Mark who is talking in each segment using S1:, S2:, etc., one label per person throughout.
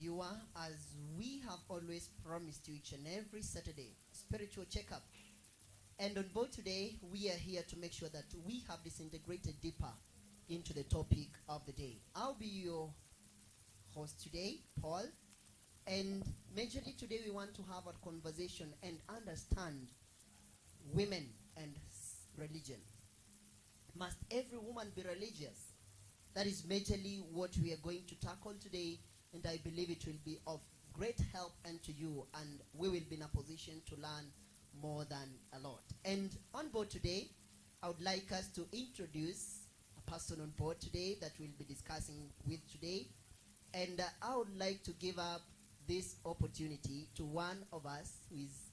S1: You are, as we have always promised you each and every Saturday, spiritual checkup. And on board today, we are here to make sure that we have disintegrated deeper into the topic of the day. I'll be your host today, Paul. And majorly today we want to have a conversation and understand women and religion. Must every woman be religious? That is majorly what we are going to tackle today, and I believe it will be of great help unto you, and we will be in a position to learn more than a lot. And on board today, I would like us to introduce a person on board today that we'll be discussing with today. And I would like to give up this opportunity to one of us who is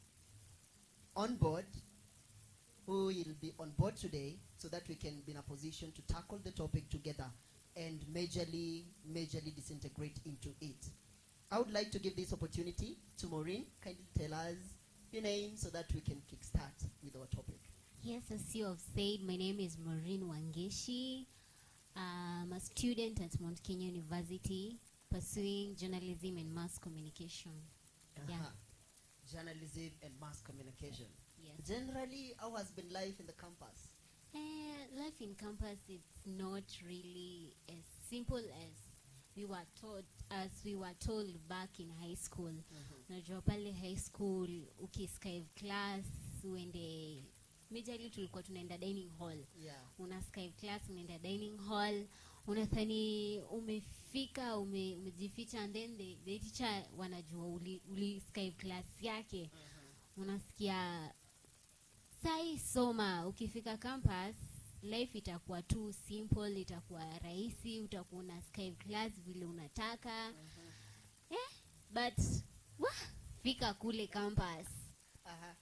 S1: on board, who will be on board today, so that we can be in a position to tackle the topic together and majorly disintegrate into it. I would like to give this opportunity to Maureen. Kindly tell us your name so that we can kickstart with our topic.
S2: Yes, as you have said, my name is Maureen Wangeshi. I'm a student at Mount Kenya University pursuing journalism and mass communication. Yeah.
S1: Journalism and mass communication.
S2: Yes.
S1: Generally, how has been life in the campus?
S2: Life in campus is not really as simple as we were told back in high school. Najua pale high school ukiskive class uende majorly tulikuwa tunaenda dining hall.
S1: Yeah.
S2: Una skive class unaenda dining hall, unathani umefika umejificha, and then the teacher wanajua uli skive class yake. Unasikia sai soma, ukifika campus life itakuwa too simple, itakuwa rahisi, utakuwa na skive class vile unataka. But fika kule campus,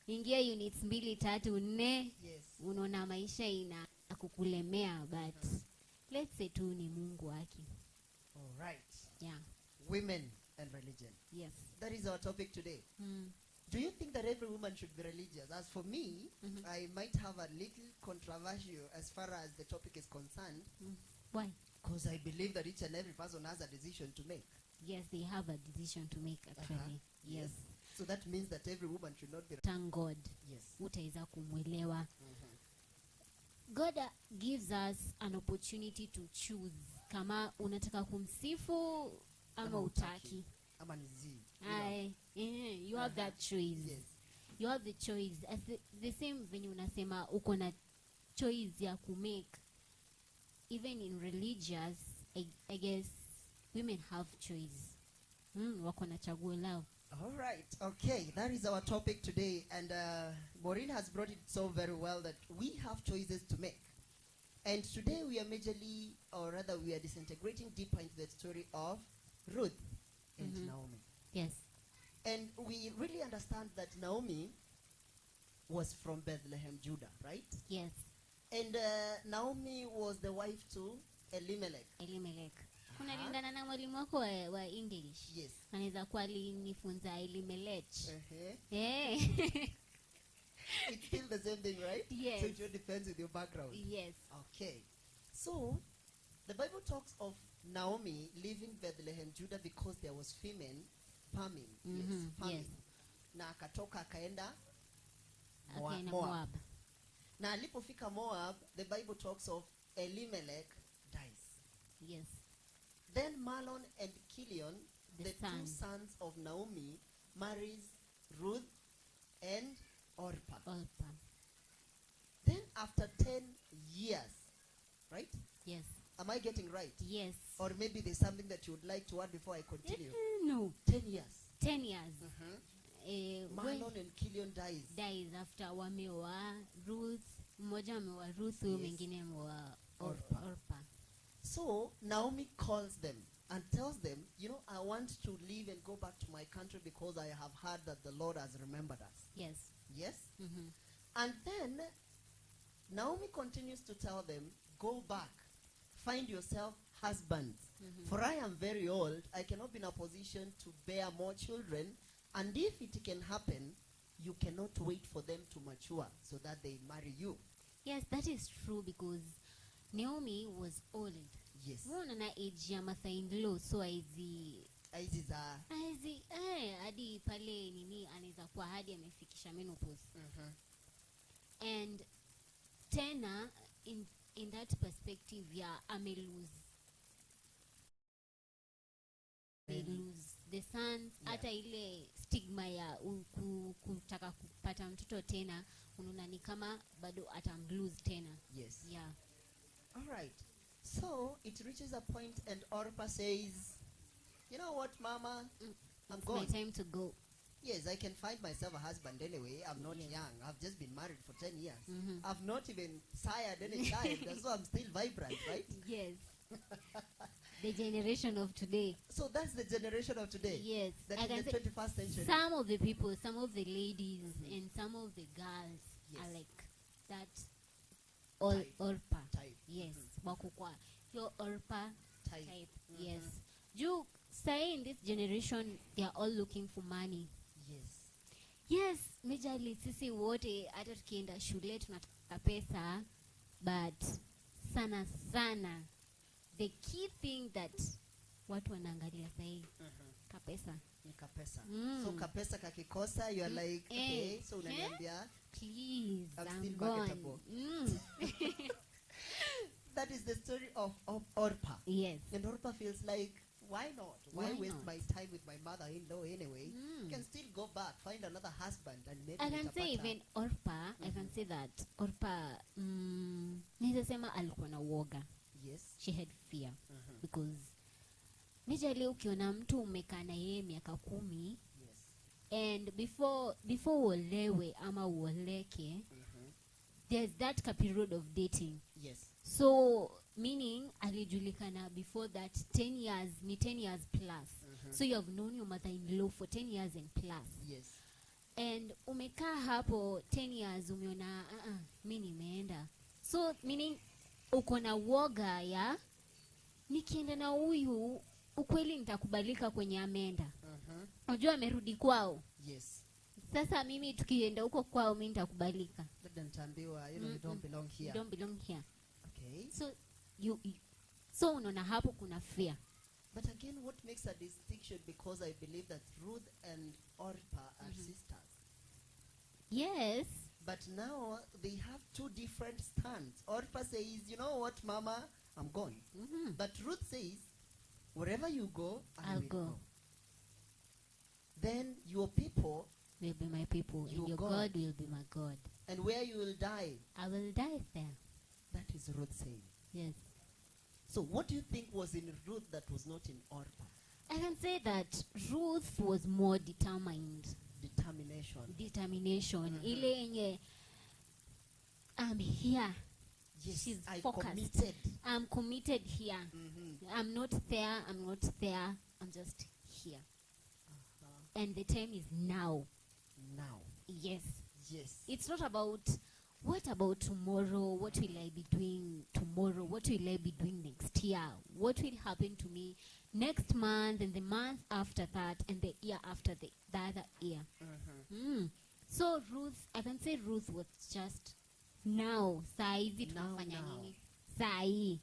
S2: ingia units 2, 3, 4,
S1: Yes.
S2: unaona maisha ina kukulemea, but let's say tu ni Mungu wake.
S1: All right.
S2: Yeah.
S1: Women and religion.
S2: Yes.
S1: That is our topic today. Do you think that every woman should be religious? As for me, I might have a little controversial as far as the topic is concerned.
S2: Why?
S1: Because I believe that each and every person has a decision to make.
S2: Yes, they have a decision to make actually. Yes.
S1: So that means that every woman should not be.
S2: Thank God.
S1: Yes.
S2: Utaweza kumwelewa. God gives us an opportunity to choose kama unataka kumsifu ama utaki.
S1: Ama nizi.
S2: You have that choice.
S1: Yes.
S2: You have the choice. As the same venye unasema uko na choice ya kumake. Even in religious, I guess women have choice. Wako na chaguo lao.
S1: All right. Okay. That is our topic today. And Maureen has brought it so very well that we have choices to make. And today we are majorly, or rather we are disintegrating deeper into the story of Ruth and Naomi.
S2: Yes.
S1: And we really understand that Naomi was from Bethlehem, Judah, right?
S2: Yes.
S1: And Naomi was the wife to Elimelech.
S2: Kuna lingana na mwalimu wako wa English.
S1: Yes.
S2: Anaweza kuwa alinifunza Elimelech.
S1: It's still the same thing, right?
S2: Yes.
S1: So it all depends with your background.
S2: Yes.
S1: Okay. So the Bible talks of Naomi leaving Bethlehem, Judah, because there was famine. Famine.
S2: Yes.
S1: Na akatoka akaenda
S2: Moab.
S1: Na alipofika Moab, the Bible talks of Elimelech dies.
S2: Yes.
S1: Then Mahlon and Chilion, the
S2: son.
S1: 2 sons of Naomi, marries Ruth and Orpah. Then after 10 years, right?
S2: Yes.
S1: Am I getting right?
S2: Yes.
S1: Or maybe there's something that you would like to add before I continue?
S2: No.
S1: 10 years.
S2: 10 years.
S1: Mahlon and Chilion dies
S2: After wameoa Ruth, mmoja ameoa Ruth, mwingine ameoa Orpah.
S1: So Naomi calls them and tells them, I want to leave and go back to my country because I have heard that the Lord has remembered us.
S2: Yes.
S1: Yes? And then Naomi continues to tell them, go back, find yourself husbands. For I am very old, I cannot be in a position to bear more children. And if it can happen, you cannot wait for them to mature so that they marry you.
S2: Yes, that is true, because Naomi was old.
S1: Yes.
S2: Unaona na age ya mother-in-law, so
S1: Hizi za
S2: hizi hadi pale nini anaweza kuwa hadi amefikisha menopause. And tena in that perspective lose the sons. Hata ile stigma ya kutaka kupata mtoto tena unaona ni kama bado atamlose tena.
S1: Yes.
S2: Yeah.
S1: All right. So it reaches a point and Orpah says, you know what, Mama? I'm going.
S2: It's my time to go.
S1: Yes, I can find myself a husband anyway. I'm not young. I've just been married for 10 years. I've not even sired any child. So I'm still vibrant, right?
S2: Yes. The generation of today.
S1: So that's the generation of today.
S2: Yes.
S1: That is the 21st century.
S2: Some of the people, some of the ladies, and some of the girls are like that. Orpah
S1: type.
S2: Yes. Wakukwa. Your Orpah type. Yes. You say in this generation, they are all looking for money. Yes, majorly sisi wote hata tukienda shule tunataka pesa, but sana the key thing that watu wanaangalia sahi kapesa.
S1: Ni kapesa. So kapesa kakikosa, you are like, okay, so unaniambia
S2: please,
S1: I'm still marketable. That is the story of Orpah.
S2: Yes.
S1: And Orpah feels like, why not? Why waste my time with my mother-in-law anyway? You can still go back, find another husband, and maybe
S2: I can say even Orpah, I can say that Orpah, naweza sema alikuwa na woga.
S1: Yes.
S2: She had fear. Because majorly ukiona mtu umekaa na yeye miaka 10, and before uolewe ama uoleke, there's that period of dating.
S1: Yes.
S2: So meaning alijulikana before that 10 years, ni 10 years plus. So you have known your mother-in-law for 10 years and plus.
S1: Yes.
S2: And umekaa hapo 10 years umeona mimi nimeenda. So meaning uko na woga ya nikienda na huyu ukweli nitakubalika kwenye ameenda. Unajua amerudi kwao.
S1: Yes.
S2: Sasa mimi tukienda huko kwao mimi nitakubalika.
S1: Nitaambiwa you don't belong here.
S2: You don't belong here.
S1: Okay.
S2: So unaona hapo kuna fear.
S1: But again, what makes a distinction, because I believe that Ruth and Orpah are sisters.
S2: Yes.
S1: But now they have two different stands. Orpah says, you know what, Mama, I'm going. But Ruth says, wherever you go, I will go. Then your people
S2: will be my people, and your God will be my God.
S1: And where you will die,
S2: I will die there.
S1: That is Ruth saying.
S2: Yes.
S1: So what do you think was in Ruth that was not in Orpah?
S2: I can say that Ruth was more determined. Determination. Ile yenye I'm here.
S1: Yes,
S2: she's
S1: focused. Committed.
S2: I'm committed here. I'm not there. I'm just here. And the time is now.
S1: Now.
S2: Yes.
S1: Yes.
S2: It's not about what about tomorrow? What will I be doing tomorrow? What will I be doing next year? What will happen to me next month and the month after that and the year after the other year? So Ruth, I can say Ruth was just now. Saizi tunafanya nini? Sai.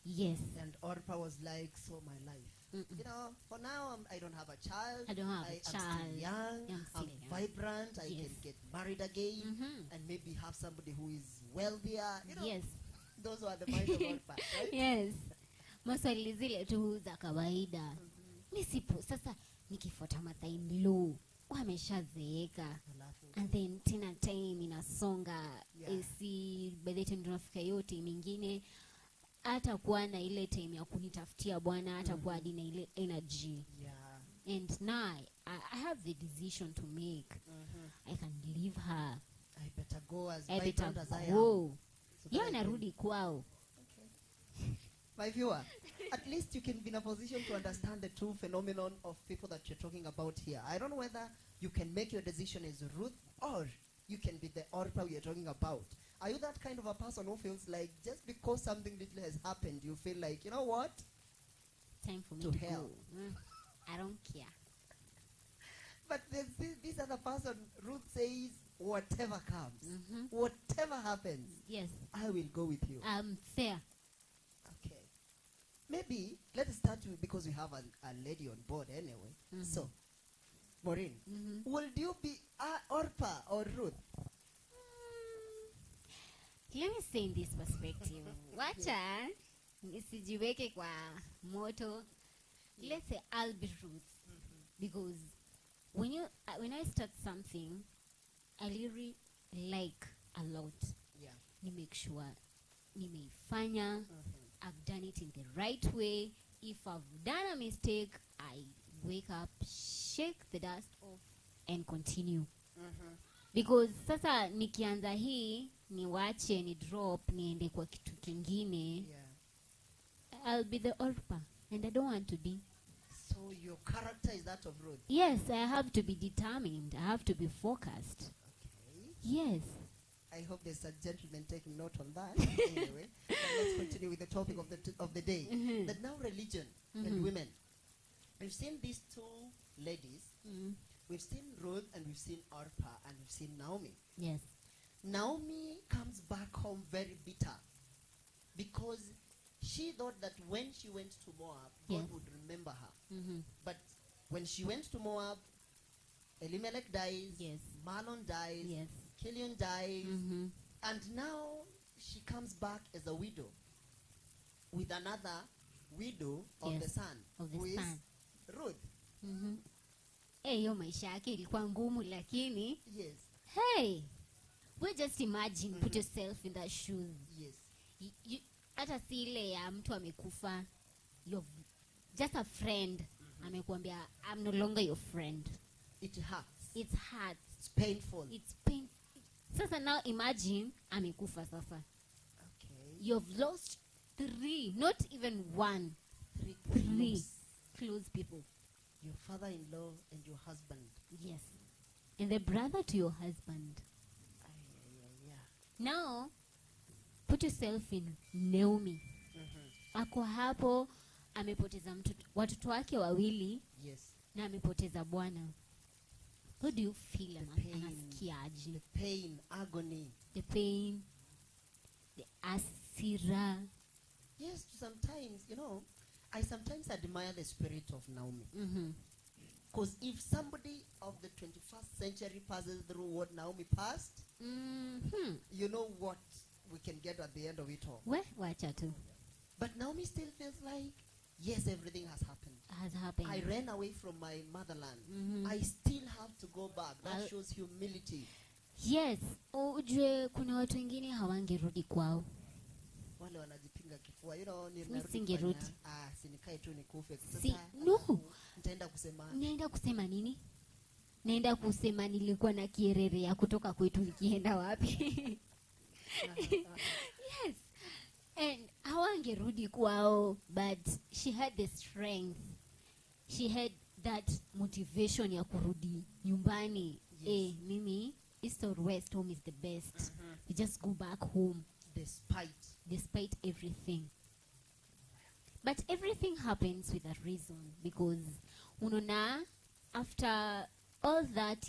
S2: Yes.
S1: And Orpah was like, so my life. You know, for now I don't have a child.
S2: I don't have a child.
S1: I'm still young. I'm vibrant. I can get married again and maybe have somebody who is wealthier. You know,
S2: yes.
S1: Those are the minds of Orpah, right?
S2: Yes. Maswali zile tu za kawaida. Nisipo sasa nikifuata mother-in-law wameshazeeka. And then tena time inasonga. Si by the time tunafika yote mingine hata kuwa na ile time ya kunitafutia bwana hata kuwa hadi na ile energy. And now I have the decision to make. I can leave her.
S1: I better go as
S2: I
S1: vibrant as I am.
S2: So narudi kwao.
S1: My viewer, at least you can be in a position to understand the true phenomenon of people that you're talking about here. I don't know whether you can make your decision as Ruth or you can be the Orpah we are talking about. Are you that kind of a person who feels like just because something little has happened, you feel like, you know what?
S2: Time for me to
S1: hell.
S2: Go. I don't care.
S1: But this other person, Ruth says, whatever comes, whatever happens,
S2: yes,
S1: I will go with you.
S2: I'm fair.
S1: Okay. maybe let's start with, because we have a lady on board anyway. So, Maureen, would you be Orpah or Ruth?
S2: Let me say in this perspective. Wacha nisijiweke kwa moto. Let's say I'll be Ruth. Because when I start something, I really like a lot.
S1: Yeah.
S2: You make sure nimeifanya. I've done it in the right way. If I've done a mistake, I wake up, shake the dust off, and continue. Because sasa nikianza hii niwache ni drop niende kwa kitu kingine, I'll be the Orpah, and I don't want to be.
S1: So your character is that of Ruth?
S2: Yes, I have to be determined. I have to be focused.
S1: Okay.
S2: Yes.
S1: I hope there's a gentleman taking note on that. Anyway, let's continue with the topic of the day. That now religion and women. We've seen these two ladies. We've seen Ruth and we've seen Orpah and we've seen Naomi.
S2: Yes.
S1: Naomi comes back home very bitter because she thought that when she went to Moab, God would remember her. But when she went to Moab, Elimelech dies, Mahlon dies, Chilion dies, and now she comes back as a widow with another widow of the son, who is Ruth.
S2: Hiyo maisha yake ilikuwa ngumu, lakini hey, we just imagine, put yourself in that shoes. Hata si ile ya mtu amekufa, you're just a friend, amekuambia I'm no longer your friend.
S1: It hurts.
S2: It hurts.
S1: It's painful.
S2: It's painful. Sasa now imagine amekufa sasa.
S1: Okay.
S2: You've lost 3, not even 1. 3 close people.
S1: Your father-in-law and your husband.
S2: Yes. And the brother to your husband. Now, put yourself in Naomi. Ako hapo, amepoteza watoto wake wawili, na amepoteza bwana. How do you feel? Anasikiaje?
S1: The pain, agony.
S2: The pain, the asira.
S1: Yes, sometimes, I sometimes admire the spirit of Naomi. Because if somebody of the 21st century passes through what Naomi passed, you know what we can get at the end of it all. But Naomi still feels like, yes, everything has happened. I ran away from my motherland. I still have to go back. That shows humility.
S2: Yes. Ujue kuna watu wengine hawangerudi kwao.
S1: Wale wanajipinga kifua,
S2: Singerudi.
S1: Sinikae tu nikufe.
S2: No.
S1: Naenda
S2: kusema nini? Naenda kusema nilikuwa na kierere ya kutoka kwetu nikienda wapi? Yes. And hawangerudi kwao, but she had the strength. She had that motivation ya kurudi nyumbani. Mimi, East or West, home is the best. We just go back home. Despite everything. But everything happens with a reason, because unona, after all that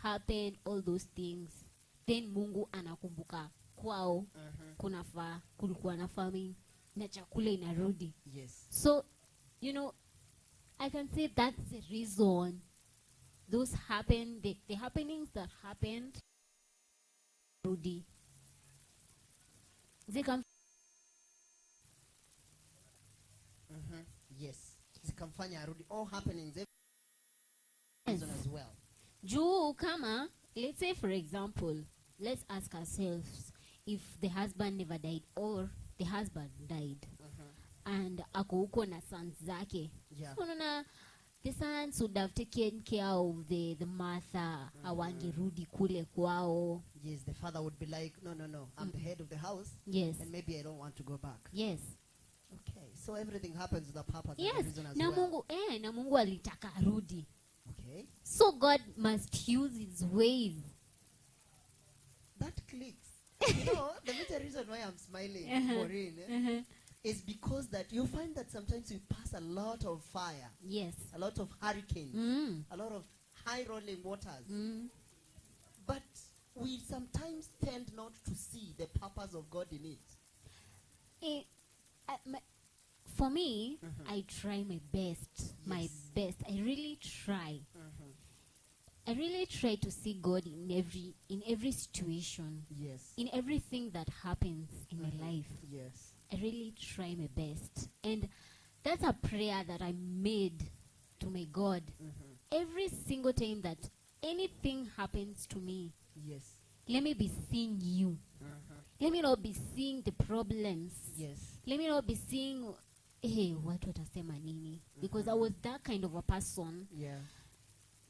S2: happened, all those things, then Mungu anakumbuka kwao kulikuwa na famine na chakula inarudi. So, I can say that's the reason those happened, the happenings that happened, Rudy. They come.
S1: Yes. Zikamfanya arudi. All happenings as well.
S2: Juu kama, let's say for example, let's ask ourselves if the husband never died or the husband died. And ako uko na sons zake. Unaona, the sons would have taken care of the mother. Awangerudi kule kwao.
S1: Yes, the father would be like, no, I'm the head of the house.
S2: Yes.
S1: And maybe I don't want to go back.
S2: Yes.
S1: Okay, so everything happens with a purpose.
S2: Yes.
S1: And a reason as
S2: na
S1: well.
S2: Na Mungu alitaka arudi.
S1: Okay.
S2: So God must use his ways.
S1: That clicks. The major reason why I'm smiling, Maureen, is because that you find that sometimes we pass a lot of fire.
S2: Yes.
S1: A lot of hurricanes. A lot of high rolling waters. But we sometimes tend not to see the purpose of God in it.
S2: For me, I try my best. My best. I really try. I really try to see God in every situation.
S1: Yes.
S2: In everything that happens in my life.
S1: Yes.
S2: I really try my best. And that's a prayer that I made to my God. Every single time that anything happens to me,
S1: Yes.
S2: let me be seeing you. Let me not be seeing the problems.
S1: Yes.
S2: Let me not be seeing, hey, what watasema nini? Because I was that kind of a person.
S1: Yeah.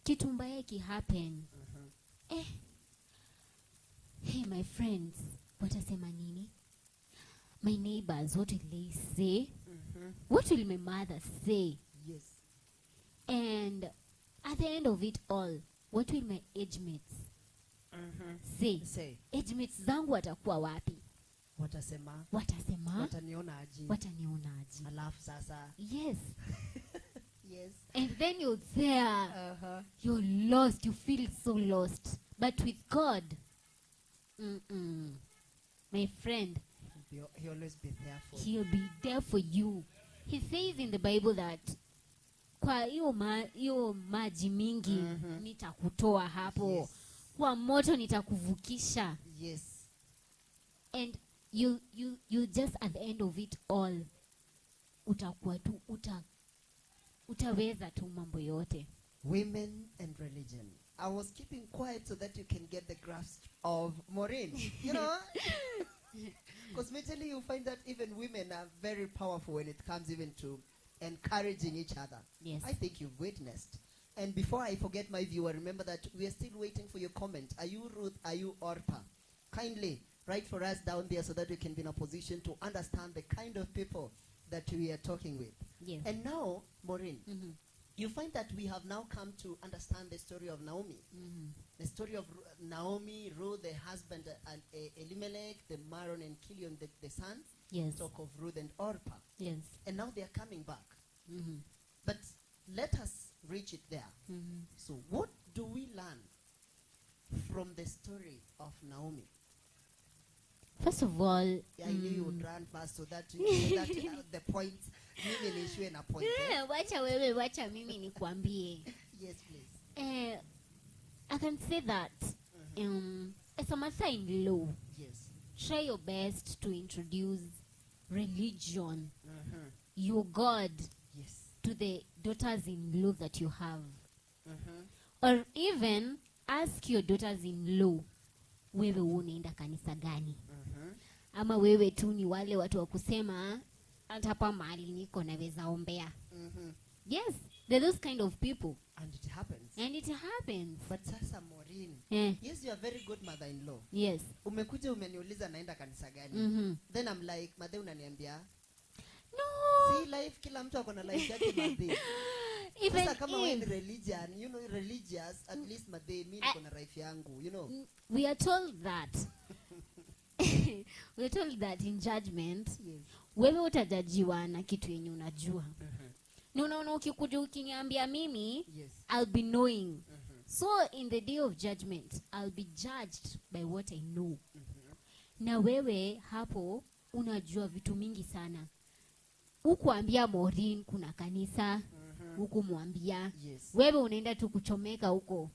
S2: Kitu mbaya happen. Hey, my friends, watasema nini? My neighbors, what will they say? What will my mother say?
S1: Yes.
S2: And at the end of it all, what will my age mates say? Age mates zangu watakuwa wapi?
S1: Watasema. Wataniona aje. Alafu sasa.
S2: Yes.
S1: Yes.
S2: And then you're there. You're lost. You feel so lost. But with God, my friend,
S1: He'll always be there for you.
S2: He'll be there for you. He says in the Bible that kwa hiyo maji mingi nitakutoa hapo.
S1: Yes.
S2: Kwa moto nitakuvukisha.
S1: Yes.
S2: And you just at the end of it all utakuwa tu utaweza tu mambo yote.
S1: Women and religion. I was keeping quiet so that you can get the grasp of Maureen. You know? Because mentally you find that even women are very powerful when it comes even to encouraging each other.
S2: Yes.
S1: I think you've witnessed. And before I forget my viewer, remember that we are still waiting for your comment. Are you Ruth? Are you Orpa? Kindly write for us down there so that we can be in a position to understand the kind of people that we are talking with.
S2: Yes.
S1: And now, Maureen, you find that we have now come to understand the story of Naomi. The story of Naomi, Ruth, the husband, and Elimelech, the Maron and Kilion, the sons.
S2: Yes.
S1: Talk of Ruth and Orpah.
S2: Yes.
S1: And now they are coming back. But let us reach it there. So what do we learn from the story of Naomi?
S2: First of all,
S1: I knew you would run fast so that the point, mimi nishwe na point.
S2: wacha mimi nikwambie.
S1: Yes, please.
S2: I can say that as a mother-in-law,
S1: Yes.
S2: try your best to introduce religion, your God,
S1: Yes.
S2: to the daughters-in-law that you have. Or even ask your daughters-in-law, wewe unaenda kanisa gani? Ama wewe tu ni wale watu wa kusema hata hapa mahali niko naweza ombea. Yes, they're those kind of people.
S1: And it happens.
S2: And it happens.
S1: But sasa Maureen, yes, you are very good mother-in-law.
S2: Yes.
S1: Umekuja umeniuliza naenda kanisa gani? Then I'm like, madhe unaniambia,
S2: no.
S1: See life, kila mtu akona life yake madhe.
S2: Even
S1: sasa kama wewe ni religion, you know, religious, at least madhe mimi niko na life yangu, you know.
S2: We are told that. We are told that in judgment, wewe utajajiwa na kitu yenye unajua. No, ukikuja ukiniambia mimi, I'll be knowing. So in the day of judgment, I'll be judged by what I know. Na wewe hapo unajua vitu mingi sana. Ukuambia Maureen kuna kanisa, ukumwambia. Wewe unaenda tu kuchomeka huko.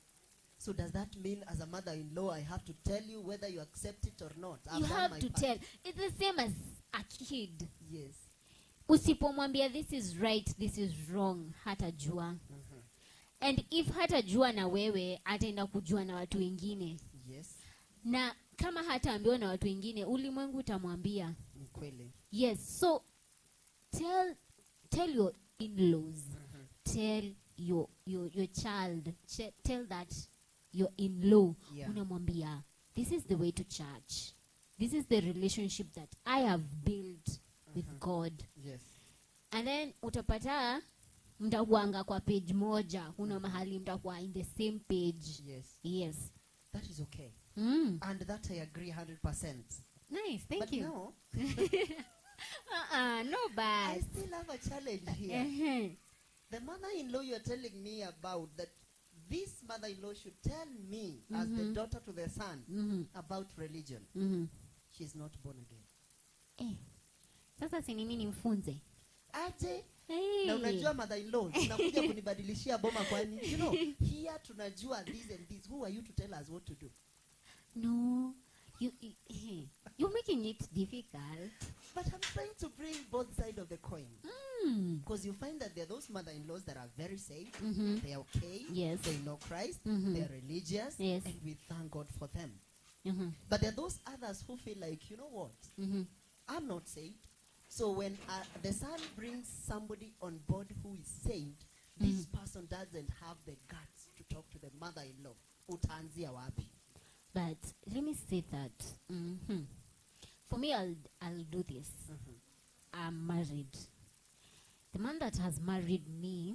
S1: So does that mean as a mother-in-law I have to tell you whether you accept it or not?
S2: You have to tell. It's the same as a kid.
S1: Yes.
S2: Usipomwambia this is right, this is wrong, hatajua. And if hatajua na wewe, ataenda kujua na watu wengine.
S1: Yes.
S2: Na kama hataambiwa na watu wengine, ulimwengu utamwambia.
S1: Kweli.
S2: Yes. So tell your in-laws. Tell your child. Tell that your in-law. Unamwambia, this is the way to church. This is the relationship that I have built with God.
S1: Yes.
S2: And then utapata mtakuanga kwa page moja, kuna mahali mtakuwa in the same page. Yes.
S1: That is okay. And that I agree 100%.
S2: Nice, thank you.
S1: But no.
S2: No bad.
S1: I still have a challenge here. The mother-in-law you're telling me about, that this mother-in-law should tell me as the daughter to the son about religion. She's not born again.
S2: Sasa si mimi nimfunze.
S1: aje.
S2: Hey.
S1: Na unajua mother-in-law unakuja kunibadilishia boma kwani? You know, here tunajua this and this. Who are you to tell us what to do?
S2: No, you're making it difficult.
S1: But I'm trying to bring both sides of the coin.
S2: Mm.
S1: Because you find that there are those mother-in-laws that are very safe.
S2: Mm-hmm.
S1: They are okay.
S2: Yes.
S1: They know Christ.
S2: Mm-hmm.
S1: They are religious.
S2: Yes.
S1: And we thank God for them.
S2: Mm-hmm.
S1: But there are those others who feel like, you know what?
S2: Mm-hmm.
S1: I'm not saved. So when the son brings somebody on board who is saved, this person doesn't have the guts to talk to the mother-in-law. Utaanzia wapi?
S2: But let me say that for me, I'll do this. I'm married. The man that has married me,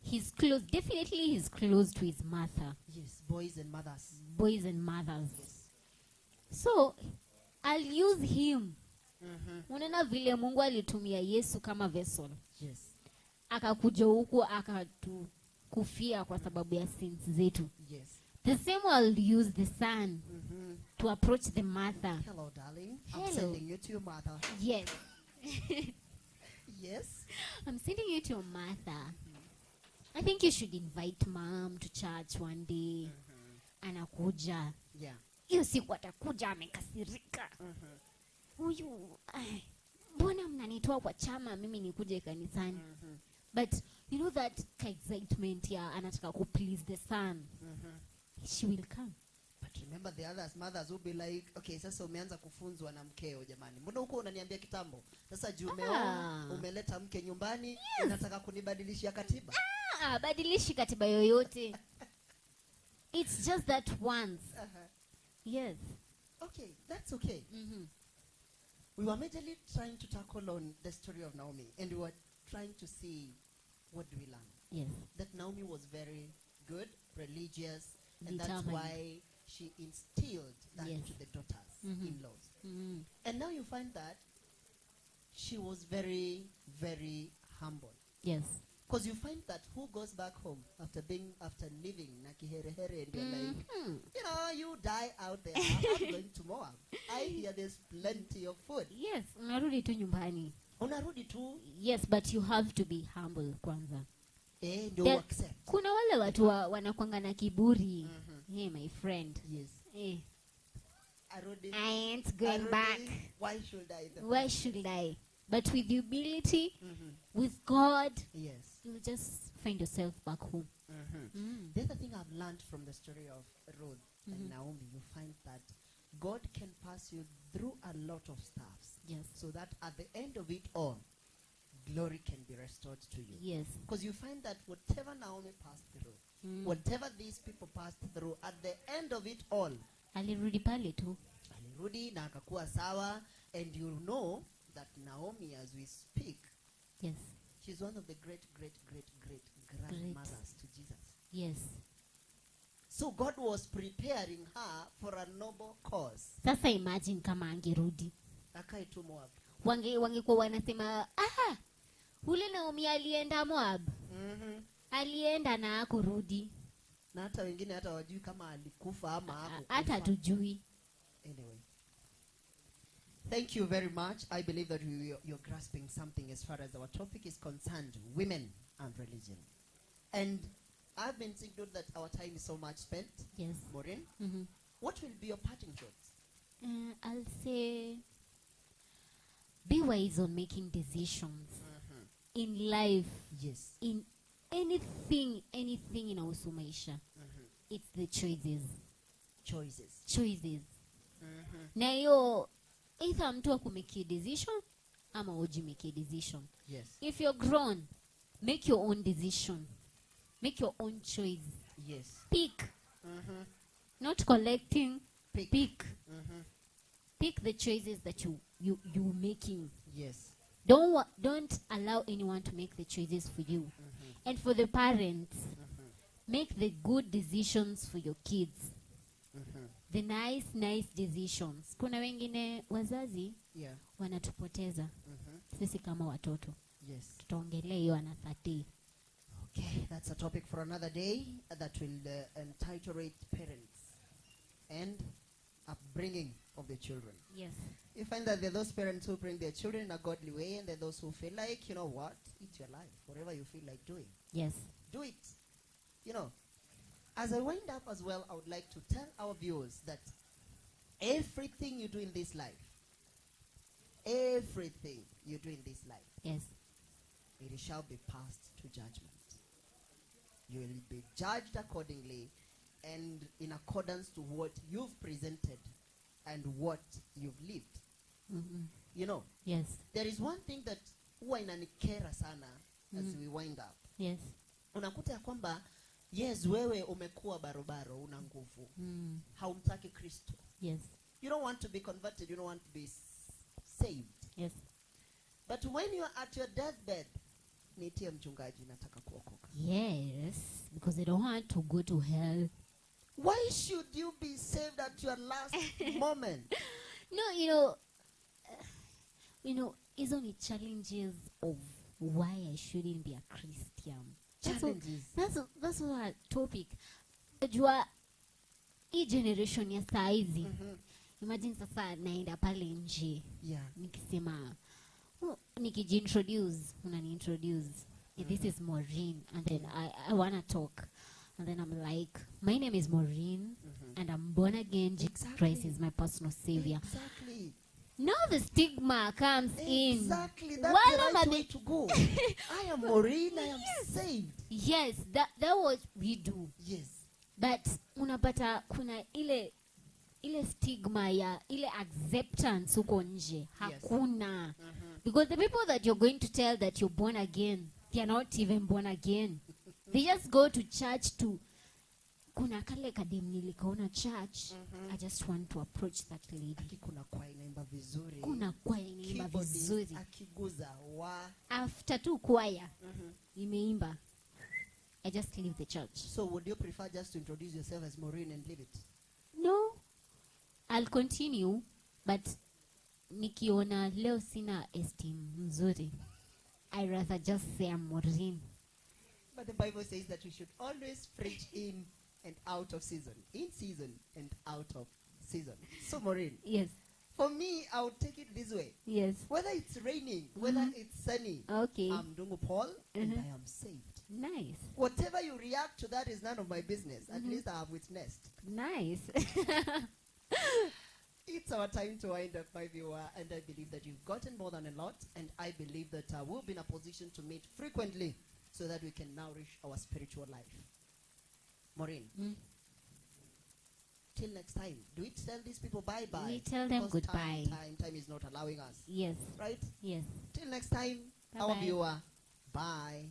S2: he's close. Definitely, he's close to his mother.
S1: Yes, boys and mothers.
S2: Boys and mothers.
S1: Yes.
S2: So I'll use him. Unaona vile Mungu alitumia Yesu kama vessel.
S1: Yes.
S2: Akakuja huku akatukufia kwa sababu ya sins zetu.
S1: Yes.
S2: The same I'll use the son to approach the mother.
S1: Hello, darling.
S2: Hello.
S1: I'm sending you to your mother.
S2: Yes.
S1: Yes.
S2: I'm sending you to your mother. I think you should invite mom to church one day. Anakuja.
S1: Yeah.
S2: Hiyo siku atakuja amekasirika. Huyu, mbona mnanitoa kwa chama mimi nikuje kanisani? But you know that excitement ya anataka ku please the son. She will come.
S1: But remember the others, mothers will be like, okay, sasa umeanza kufunzwa na mkeo jamani. Mbona huko unaniambia kitambo? Sasa juu umeleta mke nyumbani, unataka kunibadilishia katiba?
S2: Badilishi katiba yoyote. It's just that once. Yes.
S1: Okay, that's okay. We were majorly trying to tackle on the story of Naomi, and we were trying to see what do we learn.
S2: Yes.
S1: That Naomi was very good, religious, and
S2: Determined.
S1: that's why she instilled that into the daughters-in-laws. And now you find that she was very, very humble.
S2: Yes.
S1: Because you find that who goes back home after living nakiherehere and you're like, you know, you die out there. I'm going to Moab. I hear there's plenty of food.
S2: Yes, unarudi tu nyumbani.
S1: Unarudi tu.
S2: Yes, but you have to be humble kwanza.
S1: Ndio accept.
S2: Kuna wale watu wanakwanga na kiburi. Hey, my friend.
S1: Yes.
S2: I ain't going back.
S1: Why should I?
S2: Why should I? But with humility, with God,
S1: yes,
S2: you'll just find yourself back home.
S1: The other thing I've learned from the story of Ruth and Naomi, you find that God can pass you through a lot of stuff.
S2: Yes.
S1: So that at the end of it all, glory can be restored to you.
S2: Yes.
S1: Because you find that whatever Naomi passed through, whatever these people passed through, at the end of it all,
S2: alirudi pale tu.
S1: Alirudi na akakuwa sawa, and you know that Naomi, as we speak,
S2: yes,
S1: she's one of the great grandmothers to Jesus.
S2: Yes.
S1: So God was preparing her for a noble cause.
S2: Sasa imagine kama angerudi.
S1: Akae tu Moab.
S2: Wangekuwa wanasema, ule Naomi alienda Moab. Alienda na hakurudi.
S1: Na hata wengine hata wajui kama alikufa ama hakukufa.
S2: Hata tujui.
S1: Anyway. Thank you very much. I believe that you're grasping something as far as our topic is concerned, women and religion. And I've been thinking that our time is so much spent.
S2: Yes.
S1: Maureen, what will be your parting shots?
S2: I'll say, be wise on making decisions in life.
S1: Yes.
S2: In anything in our maisha. It's the choices. Choices. Na hiyo either mtu akumake decision ama ujimake decision.
S1: Yes.
S2: If you're grown, make your own decision. Make your own choice.
S1: Yes.
S2: Pick. Not collecting. Pick. Pick the choices that you're making.
S1: Yes.
S2: Don't allow anyone to make the choices for you. And for the parents, make the good decisions for your kids. The nice decisions. Kuna wengine wazazi wanatupoteza. Sisi kama watoto.
S1: Yes.
S2: Tutaongelea hiyo ana 30.
S1: Okay, that's a topic for another day that will entitle it parents and upbringing. of the children.
S2: Yes.
S1: You find that there are those parents who bring their children in a godly way, and there are those who feel like, you know what, it's your life. Whatever you feel like doing,
S2: Yes.
S1: do it. You know, as I wind up as well, I would like to tell our viewers that everything you do in this life, everything you do in this life,
S2: Yes.
S1: it shall be passed to judgment. You will be judged accordingly and in accordance to what you've presented and what you've lived.
S2: Mm-hmm.
S1: You know,
S2: Yes.
S1: there is one thing that huwa inanikera sana as we wind up.
S2: Yes.
S1: Unakuta ya kwamba yes, wewe umekuwa barobaro, una nguvu. Haumtaki Kristo.
S2: Yes.
S1: You don't want to be converted, you don't want to be saved.
S2: Yes.
S1: But when you are at your deathbed, nitie mchungaji, nataka kuokoka.
S2: Yes. Because they don't want to go to hell.
S1: Why should you be saved at your last moment?
S2: No, it's only challenges of why I shouldn't be a Christian.
S1: Challenges.
S2: That's our topic. Jua hii generation ya saa hizi. Imagine sasa naenda pale nje.
S1: Yeah.
S2: Nikisema nikijintroduce, unani-introduce. This is Maureen, and then I want to talk. And then I'm like, my name is Maureen, and I'm born again. Jesus Christ is my personal savior.
S1: Exactly.
S2: Now the stigma comes in.
S1: Exactly. That's the right way to go. I am Maureen, I am saved.
S2: Yes, that what we do.
S1: Yes.
S2: But unapata kuna ile stigma ya ile acceptance huko nje. Hakuna. Because the people that you're going to tell that you're born again, they are not even born again. They just go to church to kuna kale kadem nilikaona church. I just want to approach that lady.
S1: Kuna kwa inaimba vizuri.
S2: Kuna kwaya inaimba vizuri.
S1: Akiguza wa.
S2: After tu kwaya imeimba, I just leave the church.
S1: So would you prefer just to introduce yourself as Maureen and leave it?
S2: No. I'll continue, but nikiona leo sina esteem mzuri, I rather just say I'm Maureen.
S1: But the Bible says that we should always preach in and out of season. In season and out of season. So Maureen.
S2: Yes.
S1: For me, I would take it this way.
S2: Yes.
S1: Whether it's raining, whether it's sunny.
S2: Okay.
S1: I'm Dungu Paul and I am saved.
S2: Nice.
S1: Whatever you react to, that is none of my business. At least I have witnessed.
S2: Nice.
S1: It's our time to wind up, my viewer, and I believe that you've gotten more than a lot, and I believe that we'll be in a position to meet frequently so that we can nourish our spiritual life. Maureen, till next time, do we tell these people bye-bye?
S2: We tell them
S1: because
S2: goodbye.
S1: Time is not allowing us.
S2: Yes.
S1: Right?
S2: Yes.
S1: Till next time,
S2: Bye-bye.
S1: our viewer, bye.